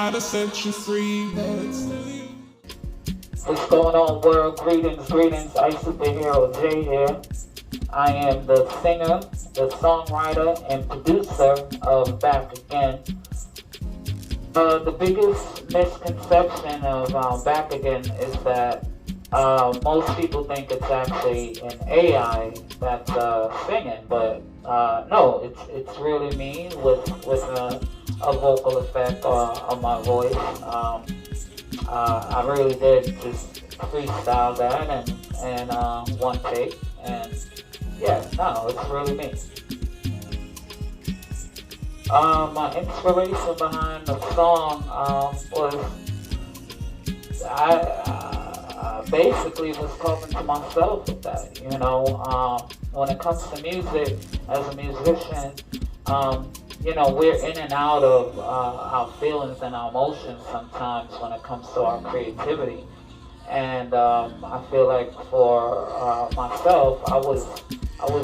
try to set you free, but what's going on, world? Greetings, iSuperhero J here. I am the singer, the songwriter, and producer of Back Again. The biggest misconception of Back Again is that most people think it's actually an AI that's singing, but no, it's really me with a vocal effect on my voice. I really did just freestyle that and one take, and yeah, no, it's really me. My inspiration behind the song was I basically was talking to myself with that. When it comes to music, as a musician, we're in and out of our feelings and our emotions sometimes when it comes to our creativity. And I feel like for myself, I was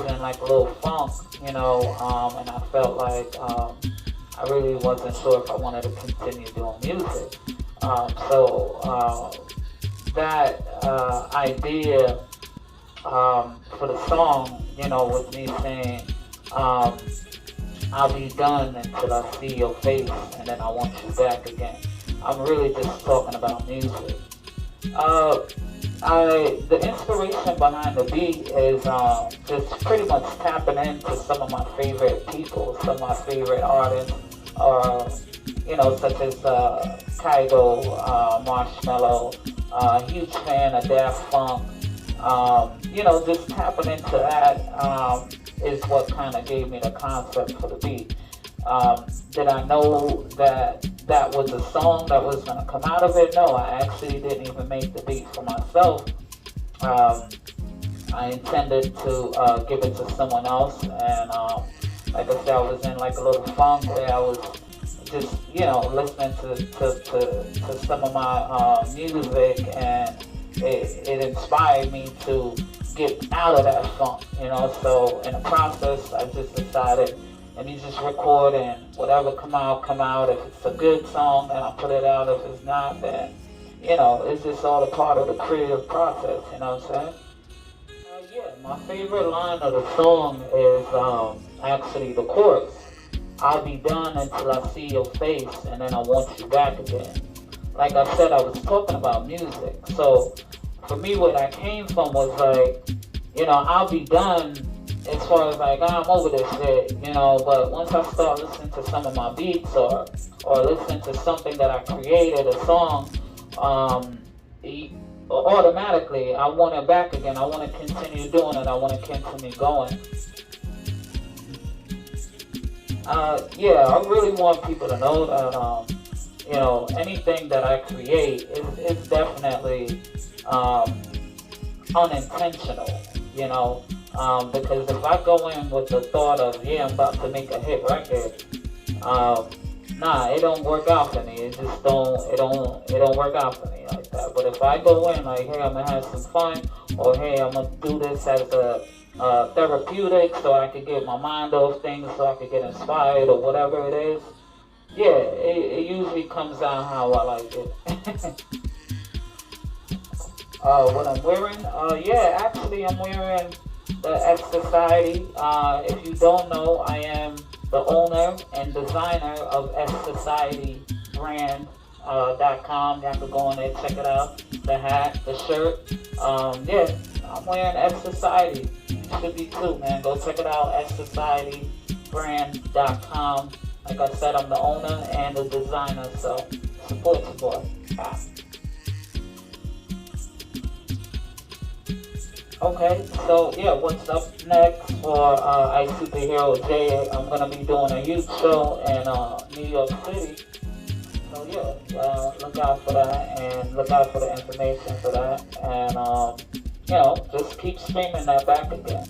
in like a little funk, and I felt like I really wasn't sure if I wanted to continue doing music. So that idea for the song, with me saying, I'll be done until I see your face, and then I want you back again. I'm really just talking about music. The inspiration behind the beat is just pretty much tapping into some of my favorite people, some of my favorite artists, such as Kygo, Marshmello, huge fan of Daft Punk. Just tapping into that is what kind of gave me the concept for the beat. Did I know that was a song that was going to come out of it? No, I actually didn't even make the beat for myself. I intended to give it to someone else, and like I said, I was in like a little funk where I was just, listening to some of my music, and it inspired me to get out of that funk, so in the process, I just decided, and you just record, and whatever come out. If it's a good song, then I put it out. If it's not, then, it's just all a part of the creative process, you know what I'm saying? Yeah, my favorite line of the song is actually the chorus. I'll be done until I see your face, and then I want you back again. Like I said, I was talking about music. So for me, what I came from was like, I'll be done as far as like, I'm over this shit, but once I start listening to some of my beats or listening to something that I created, a song, automatically I want it back again. I want to continue doing it. I want to continue going. I really want people to know that, anything that I create is definitely unintentional, because if I go in with the thought of, I'm about to make a hit record, it don't work out for me. It don't work out for me like that. But if I go in like, hey, I'm gonna have some fun, or hey, I'm gonna do this as a therapeutic, so I could get my mind off things, so I could get inspired, or whatever it is, it usually comes out how I like it. What I'm wearing? Actually I'm wearing the S Society. If you don't know, I am the owner and designer of SSociety brand.com. You have to go on there, check it out. The hat, the shirt. I'm wearing S Society. You should be too, man. Go check it out, SSociety brand.com. Like I said, I'm the owner and the designer, so support your boy. Okay, so what's up next for iSuperhero J? I'm gonna be doing a youth show in New York City. So look out for that, and look out for the information for that, and just keep streaming that Back Again.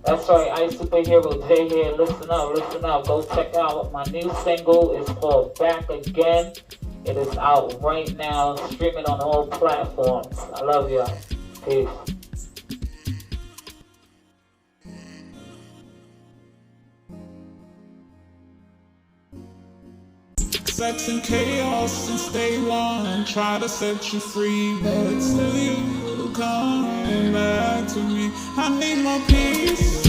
That's right, iSuperhero J here. Listen up. Go check out my new single. It's called Back Again. It is out right now, streaming on all platforms. I love y'all. Peace. sex and chaos since day one. Try to set you free, but still you come back to me. I need more peace.